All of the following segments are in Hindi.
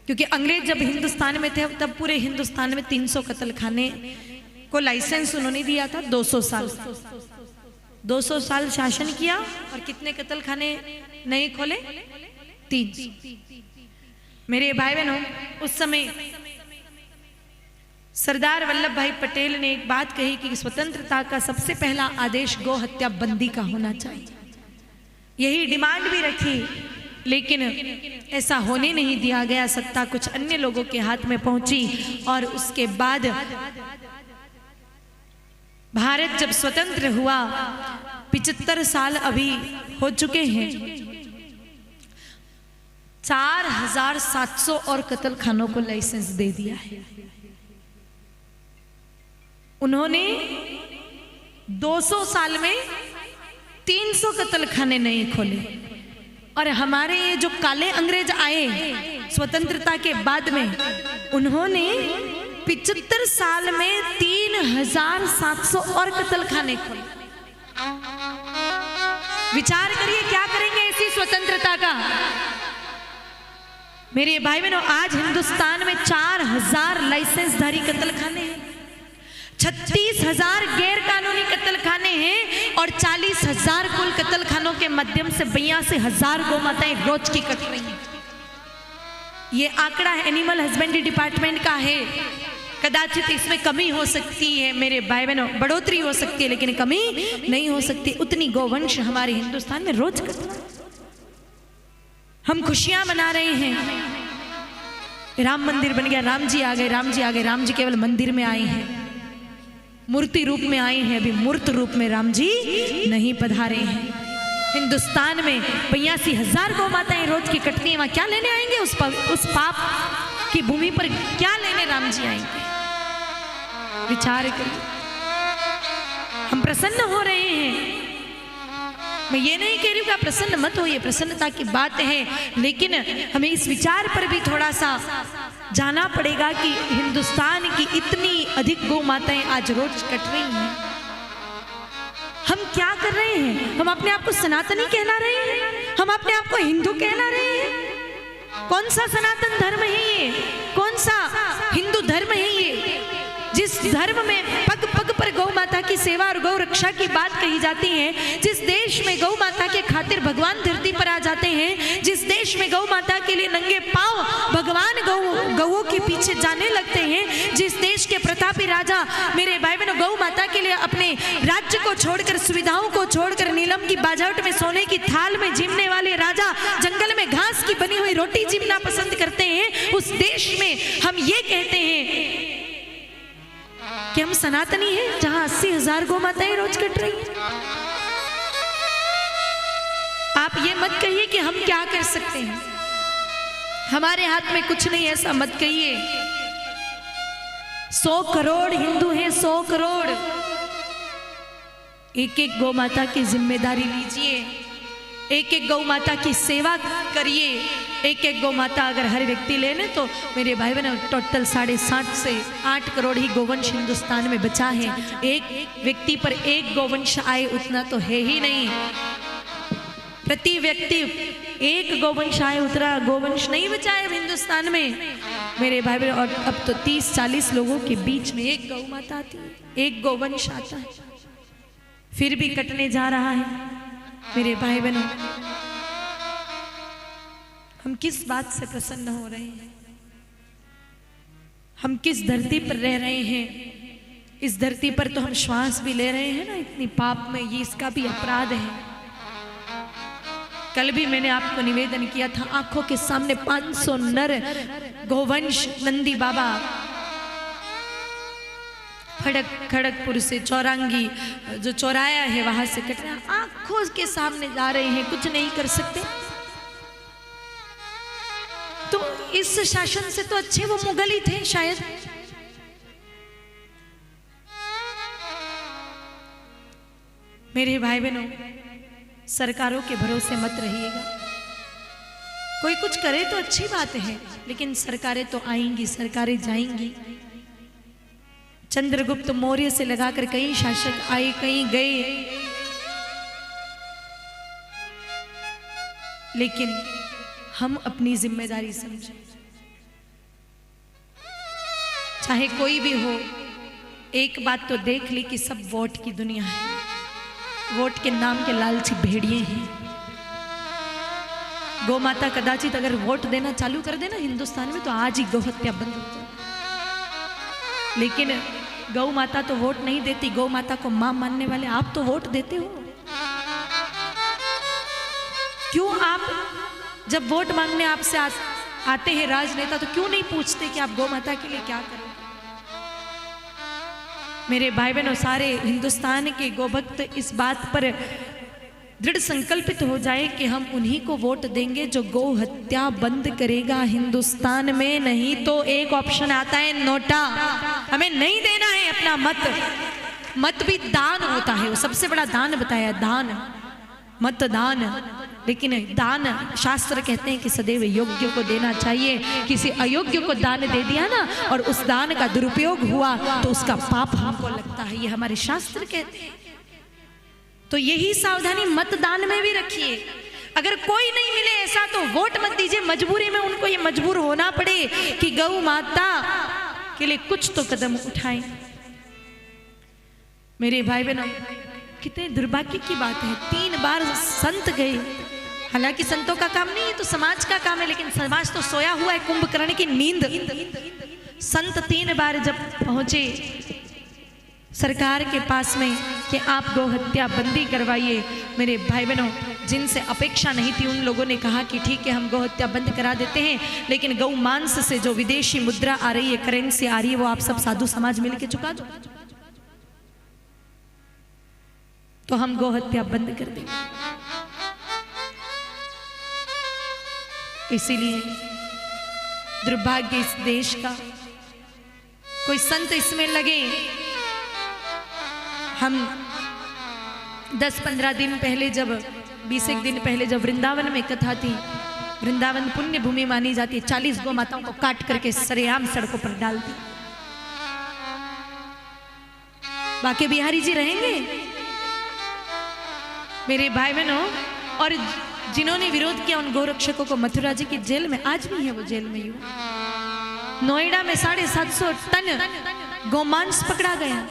क्योंकि अंग्रेज जब हिंदुस्तान में थे तब पूरे हिंदुस्तान में 300 कत्ल खाने को लाइसेंस उन्होंने दिया था। 200 साल शासन किया और कितने कत्ल खाने नहीं खोले? 300। मेरे भाई बहनों, उस समय सरदार वल्लभ भाई पटेल ने एक बात कही कि स्वतंत्रता का सबसे पहला आदेश गौ हत्या बंदी का होना चाहिए। यही डिमांड भी रखी, लेकिन ऐसा होने नहीं दिया गया। सत्ता कुछ अन्य लोगों के हाथ में पहुंची और उसके बाद भारत जब स्वतंत्र हुआ, 75 साल अभी हो चुके हैं, 4700 और कत्ल खानों को लाइसेंस दे दिया है। उन्होंने 200 साल में 300 कत्ल खाने नहीं खोले। और हमारे ये जो काले अंग्रेज आए स्वतंत्रता के बाद में, उन्होंने 75 साल में 3700 और कत्ल खाने खोले। विचार करिए क्या करेंगे ऐसी स्वतंत्रता का। मेरे भाई बहनों, आज हिंदुस्तान में 4000 लाइसेंसधारी कत्ल खाने हैं, 36,000 गैर कानूनी कत्ल खाने हैं और 40,000 कुल कत्ल खानों के माध्यम से 82,000 गौ माताएं रोज की कट रही हैं। ये आंकड़ा एनिमल हस्बेंड्री डिपार्टमेंट का है। कदाचित इसमें कमी हो सकती है मेरे भाई बहनों, बढ़ोतरी हो सकती है, लेकिन कमी नहीं हो सकती। उतनी गौवंश हमारे हिंदुस्तान में रोज कत्ल। हम खुशियां मना रहे हैं, राम मंदिर बन गया, राम जी आ गए, राम जी आ गए। राम जी केवल मंदिर में आए हैं, मूर्ति रूप में आए हैं, अभी मूर्त रूप में राम जी नहीं पधारे हैं। हिंदुस्तान में 82,000 गौ माताएं रोज की कटती हैं, वहां क्या लेने आएंगे? उस पाप की भूमि पर क्या लेने राम जी आएंगे? विचार करिए। हम प्रसन्न हो रहे हैं, मैं ये नहीं कह रही हूं कि आप प्रसन्न मत हो, ये प्रसन्नता की बात है, लेकिन हमें इस विचार पर भी थोड़ा सा जाना पड़ेगा कि हिंदुस्तान की इतनी अधिक गौ माताएं आज रोज कट रही हैं। हम क्या कर रहे हैं? हम अपने आप को सनातनी कहला रहे हैं, हम अपने आप को हिंदू कहला रहे हैं। कौन सा सनातन धर्म है ये? कौन सा हिंदू धर्म है ये? जिस धर्म में पग पग पर गौ माता की सेवा और गौ रक्षा की बात कही जाती है, जिस देश में गौ माता के खातिर भगवान धरती पर आ जाते हैं, जिस देश में गौ माता के लिए नंगे पांव भगवान गौओं के पीछे जाने लगते हैं, जिस देश के प्रतापी राजा मेरे भाई बहनों गौ माता के लिए अपने राज्य को छोड़कर, सुविधाओं को छोड़कर, नीलम की बाजावट में सोने की थाल में जीने वाले राजा जंगल में घास की बनी हुई रोटी जीना पसंद करते हैं, उस देश में हम ये कहते हैं कि हम सनातनी हैं, जहां 80,000 गौ माताएं रोज कट रही हैं। आप ये मत कहिए कि हम क्या कर सकते हैं, हमारे हाथ में कुछ नहीं, ऐसा मत कहिए। 100 करोड़ हिंदू हैं, 100 करोड़। एक एक गौ माता की जिम्मेदारी लीजिए, एक एक गौ माता की सेवा करिए। एक एक गौ माता अगर हर व्यक्ति ले ले तो मेरे भाई बहनों टोटल 7.5 से 8 करोड़ ही गौवंश हिंदुस्तान में बचा है। एक व्यक्ति पर एक गौवंश आए उतना तो है ही नहीं, प्रति व्यक्ति एक गौवंश आए उतना गौवंश नहीं बचा है हिंदुस्तान में मेरे भाई बहनों। और अब तो 30-40 लोगों के बीच में एक गौ माता आती है, एक गौवंश आता है, फिर भी कटने जा रहा है। मेरे भाई बहनों, हम किस बात से प्रसन्न हो रहे हैं? हम किस धरती पर रह रहे हैं? इस धरती पर तो हम श्वास भी ले रहे हैं ना, इतनी पाप में, ये इसका भी अपराध है। कल भी मैंने आपको निवेदन किया था, आंखों के सामने 500 नर गौवंश नंदी बाबा खड़गपुर से चौरांगी जो चौराया है वहां से कट रहे हैं, आंखों के सामने जा रहे हैं, कुछ नहीं कर सकते। तो इस शासन से तो अच्छे वो मुगल ही थे शायद। मेरे भाई बहनों, सरकारों के भरोसे मत रहिएगा। कोई कुछ करे तो अच्छी बात है, लेकिन सरकारें तो आएंगी, सरकारें जाएंगी। चंद्रगुप्त मौर्य से लगाकर कई शासक आए, कई गए, लेकिन हम अपनी जिम्मेदारी समझें। चाहे कोई भी हो, एक बात तो देख ली कि सब वोट की दुनिया है, वोट के नाम के लालची भेड़िए हैं। गौ माता कदाचित अगर वोट देना चालू कर देना हिंदुस्तान में तो आज ही गौ हत्या बंद हो जाए, लेकिन गौ माता तो वोट नहीं देती। गौ माता को मां मानने वाले आप तो वोट देते हो। क्यों आप जब वोट मांगने आपसे आते हैं राजनेता तो क्यों नहीं पूछते कि आप गौ माता के लिए क्या करोगे? मेरे भाई बहनों, सारे हिंदुस्तान के गोभक्त इस बात पर दृढ़ संकल्पित हो जाए कि हम उन्हीं को वोट देंगे जो गौ हत्या बंद करेगा हिंदुस्तान में। नहीं तो एक ऑप्शन आता है नोटा, हमें नहीं देना है अपना मत। मत भी दान होता है, वो सबसे बड़ा दान बताया, दान, मतदान। लेकिन दान शास्त्र कहते हैं कि सदैव योग्य को देना चाहिए। किसी अयोग्य को दान दे दिया ना और उस दान का दुरुपयोग हुआ तो उसका पाप हमको लगता है, ये हमारे शास्त्र कहते हैं। तो यही सावधानी मतदान में भी रखिए। अगर कोई नहीं मिले ऐसा तो वोट मत दीजिए, मजबूरी में उनको ये मजबूर होना पड़े कि गौ माता के लिए कुछ तो कदम उठाएं। मेरे भाई बहनों, कितने दुर्भाग्य की बात है, 3 बार संत गए। हालांकि संतों का काम नहीं है तो समाज का काम है, लेकिन समाज तो सोया हुआ है कुंभकर्ण की नींद। संत 3 बार जब पहुंचे सरकार के पास में कि आप गौ हत्या बंदी करवाइए, मेरे भाई बहनों, जिनसे अपेक्षा नहीं थी उन लोगों ने कहा कि ठीक है हम गौ हत्या बंद करा देते हैं, लेकिन गौ मांस से जो विदेशी मुद्रा आ रही है, करेंसी आ रही है, वो आप सब साधु समाज मिलकर चुका दो, तो हम गौ हत्या बंद कर देंगे। इसीलिए दुर्भाग्य इस देश का, कोई संत इसमें लगे। हम 10-15 दिन पहले, जब 20 दिन पहले जब वृंदावन में कथा थी, वृंदावन पुण्य भूमि मानी जाती है, 40 गौ माताओं को काट करके सरेआम सड़कों पर डाल दी। बाकी बिहारी जी रहेंगे मेरे भाई बहनों, और जिन्होंने विरोध किया उन गोरक्षकों को मथुरा जी की जेल में, आज भी है वो जेल में। नोएडा में 750 टन गोमांस पकड़ा गया।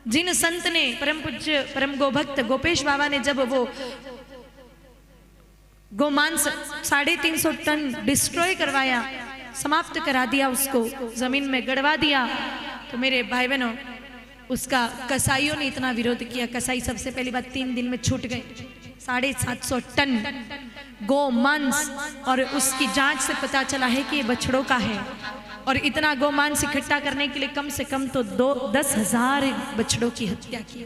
जिन संत ने, परम पूज्य परम गोभक्त गोपेश बाबा ने जब वो गोमांस 350 टन डिस्ट्रॉय करवाया, समाप्त करा दिया, उसको जमीन में गड़वा दिया, तो मेरे भाई बहनों उसका कसाईयों ने इतना विरोध किया। कसाई सबसे पहली बात 3 दिन में छूट गए। 750 टन गोमांस, और उसकी जांच से पता चला है कि ये बछड़ों का है। और इतना गोमांस इकट्ठा करने के लिए कम से कम तो 10,000 बछड़ों की हत्या की।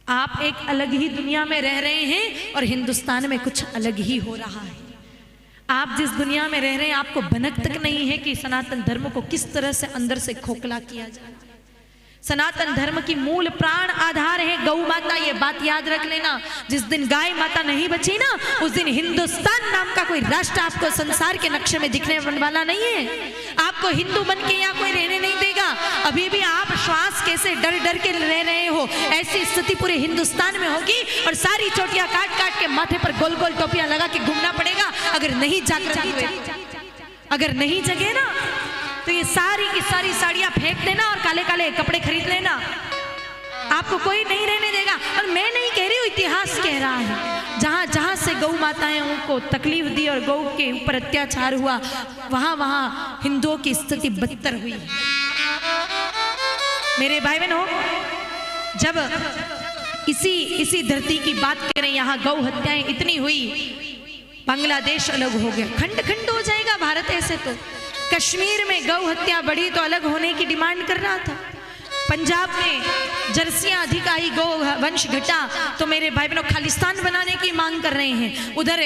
आप एक अलग ही दुनिया में रह रहे हैं और हिंदुस्तान में कुछ अलग ही हो रहा है। आप जिस दुनिया में रह रहे हैं आपको भनक तक नहीं है कि सनातन धर्म को किस तरह से अंदर से खोखला किया जाए। सनातन धर्म की मूल प्राण आधार है गौ माता, ये बात याद रख लेना। जिस दिन गाय माता नहीं बची ना, उस दिन हिंदुस्तान नाम का कोई राष्ट्र आपको संसार के नक्शे में दिखने वाला नहीं है। आपको हिंदू बन के यहाँ कोई रहने नहीं देगा। अभी भी आप श्वास कैसे डर डर के रह रहे हो, ऐसी स्थिति पूरे हिंदुस्तान में होगी। और सारी चोटियां काट काट के माथे पर गोल गोल टोपियां लगा के घूमना पड़ेगा अगर नहीं जागृत हुए, अगर नहीं जगे ना तो ये सारी की सारी साड़ियां फेंक देना और काले काले कपड़े खरीद लेना, आपको कोई नहीं रहने देगा। और मैं नहीं कह रही हूँ, इतिहास कह रहा है। जहां जहां से गौ माताएं उनको तकलीफ दी और गौ के ऊपर अत्याचार हुआ, वहां वहां हिंदुओं की स्थिति बदतर हुई। मेरे भाई बहनों, जब इसी धरती की बात करें, यहाँ गौ हत्याएं इतनी हुई, बांग्लादेश अलग हो गया, खंड खंड हो जाएगा भारत। ऐसे तो कश्मीर में गौ हत्या बढ़ी तो अलग होने की डिमांड कर रहा था। पंजाब में जर्सियां अधिक आई, गौ वंश घटा, तो मेरे भाई बहनों खालिस्तान बनाने की मांग कर रहे हैं। उधर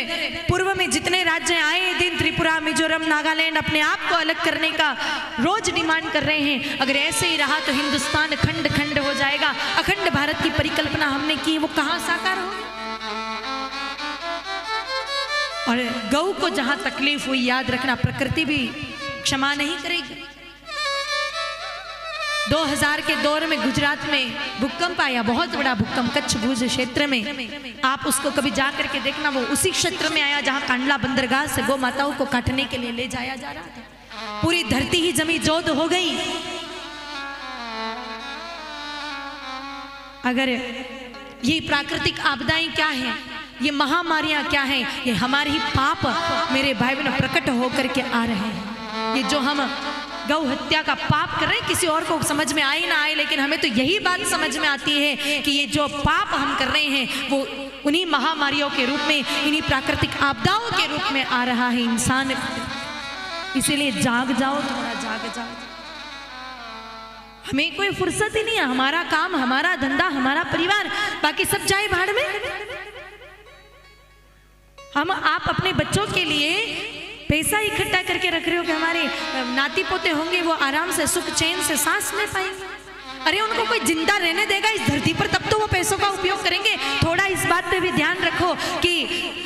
पूर्व में जितने राज्य आए दिन, त्रिपुरा, मिजोरम, नागालैंड, अपने आप को अलग करने का रोज डिमांड कर रहे हैं। अगर ऐसे ही रहा तो हिंदुस्तान खंड खंड हो जाएगा। अखंड भारत की परिकल्पना हमने की, वो कहां साकार होगी। और गौ को जहां तकलीफ हुई, याद रखना प्रकृति भी क्षमा नहीं करेगी। 2000 के दौर में गुजरात में भूकंप आया, बहुत बड़ा भूकंप कच्छ भुज क्षेत्र में। आप उसको कभी जा करके देखना, वो उसी क्षेत्र में आया जहां कांडला बंदरगाह से गौ माताओं को काटने के लिए ले जाया जा रहा था। पूरी धरती ही जमी जोत हो गई। अगर ये प्राकृतिक आपदाएं क्या हैं, ये महामारियां क्या हैं, ये हमारे ही पाप मेरे भाई बहनों प्रकट होकर के आ रहे हैं। ये जो हम गौ हत्या का पाप कर रहे हैं, किसी और को समझ में आए ना आए, लेकिन हमें तो यही बात समझ में आती है कि ये जो पाप हम कर रहे हैं वो उन्हीं महामारियों के रूप में, इन्हीं प्राकृतिक आपदाओं के रूप में आ रहा है इंसान। इसीलिए जाग जाओ, थोड़ा जाग जाओ। हमें कोई फुर्सत ही नहीं है, हमारा काम, हमारा धंधा, हमारा परिवार, बाकी सब जाए भाड़ में। आप अपने बच्चों के लिए पैसा इकट्ठा करके रख रहे हो कि हमारे नाती पोते होंगे, वो आराम से सुख चैन से सांस ले पाएंगे। अरे उनको कोई जिंदा रहने देगा इस धरती पर, तब तो वो पैसों का उपयोग करेंगे। थोड़ा इस बात पे भी ध्यान रखो कि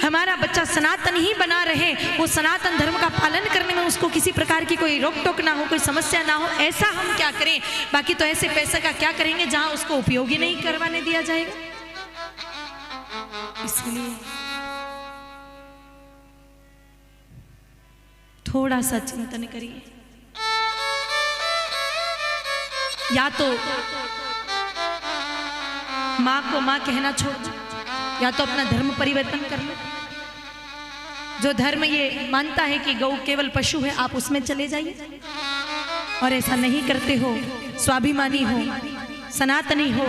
हमारा बच्चा सनातन ही बना रहे, वो सनातन धर्म का पालन करने में उसको किसी प्रकार की कोई रोक टोक ना हो, कोई समस्या ना हो, ऐसा हम क्या करें। बाकी तो ऐसे पैसे का क्या करेंगे जहां उसको उपयोग ही नहीं करवाने दिया जाएगा। इसलिए थोड़ा सा चिंतन करिए। या तो माँ को माँ कहना छोड़ दो, या तो अपना धर्म परिवर्तन कर लो। जो धर्म ये मानता है कि गौ केवल पशु है, आप उसमें चले जाइए। और ऐसा नहीं करते हो, स्वाभिमानी हो, सनातनी हो,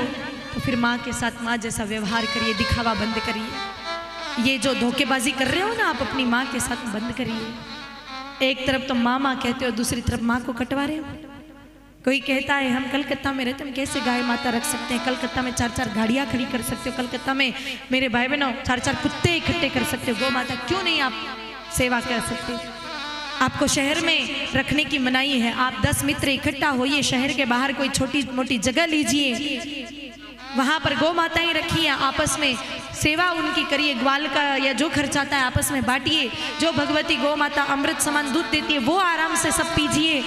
तो फिर माँ के साथ माँ जैसा व्यवहार करिए, दिखावा बंद करिए। ये जो धोखेबाजी कर रहे हो ना आप अपनी माँ के साथ, बंद करिए। एक तरफ तो माँ माँ कहते हो, दूसरी तरफ माँ को कटवा रहे हो। कोई कहता है हम कलकत्ता में रहते, हम कैसे गाय माता रख सकते हैं, कलकत्ता में 4-4 गाड़ियाँ खड़ी कर सकते हो, कलकत्ता में मेरे भाई बहनों 4-4 कुत्ते इकट्ठे कर सकते हो, गौ माता क्यों नहीं आप सेवा कर सकते। आपको शहर में रखने की मनाही है, आप 10 मित्र इकट्ठा होइए, शहर के बाहर कोई छोटी मोटी जगह लीजिए, वहां पर गौ माताएं रखिए, आपस में सेवा उनकी करिए, ग्वाल का या जो खर्च आता है आपस में बांटिए। जो भगवती गौ माता अमृत समान दूध देती है वो आराम से सब पीजिए।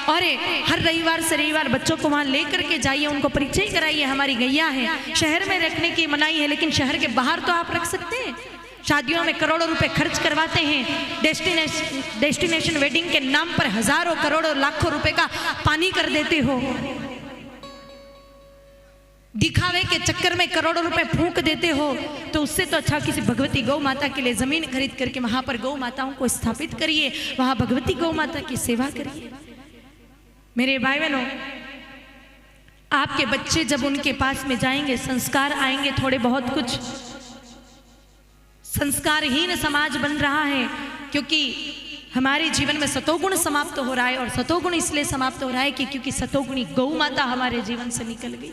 और हर रविवार से रविवार बच्चों को वहां लेकर के जाइए, उनको परिचय कराइए, हमारी गैया है। शहर में रखने की मनाही है, लेकिन शहर के बाहर तो आप रख सकते हैं। शादियों में करोड़ों रुपए खर्च करवाते हैं, डेस्टिनेशन वेडिंग के नाम पर हजारों करोड़ों लाखों रुपए का पानी कर देते हो। दिखावे के चक्कर में करोड़ों रुपए फूंक देते हो, तो उससे तो अच्छा किसी भगवती गौ माता के लिए जमीन खरीद करके वहां पर गौ माताओं को स्थापित करिए, वहां भगवती गौ माता की सेवा करिए। मेरे भाई बहनों, आपके बच्चे जब उनके पास में जाएंगे, संस्कार आएंगे थोड़े बहुत। कुछ संस्कारहीन समाज बन रहा है क्योंकि हमारे जीवन में सतोगुण समाप्त हो रहा है। और सतोगुण इसलिए समाप्त हो रहा है कि क्योंकि सतोगुणी गौ माता हमारे जीवन से निकल गई।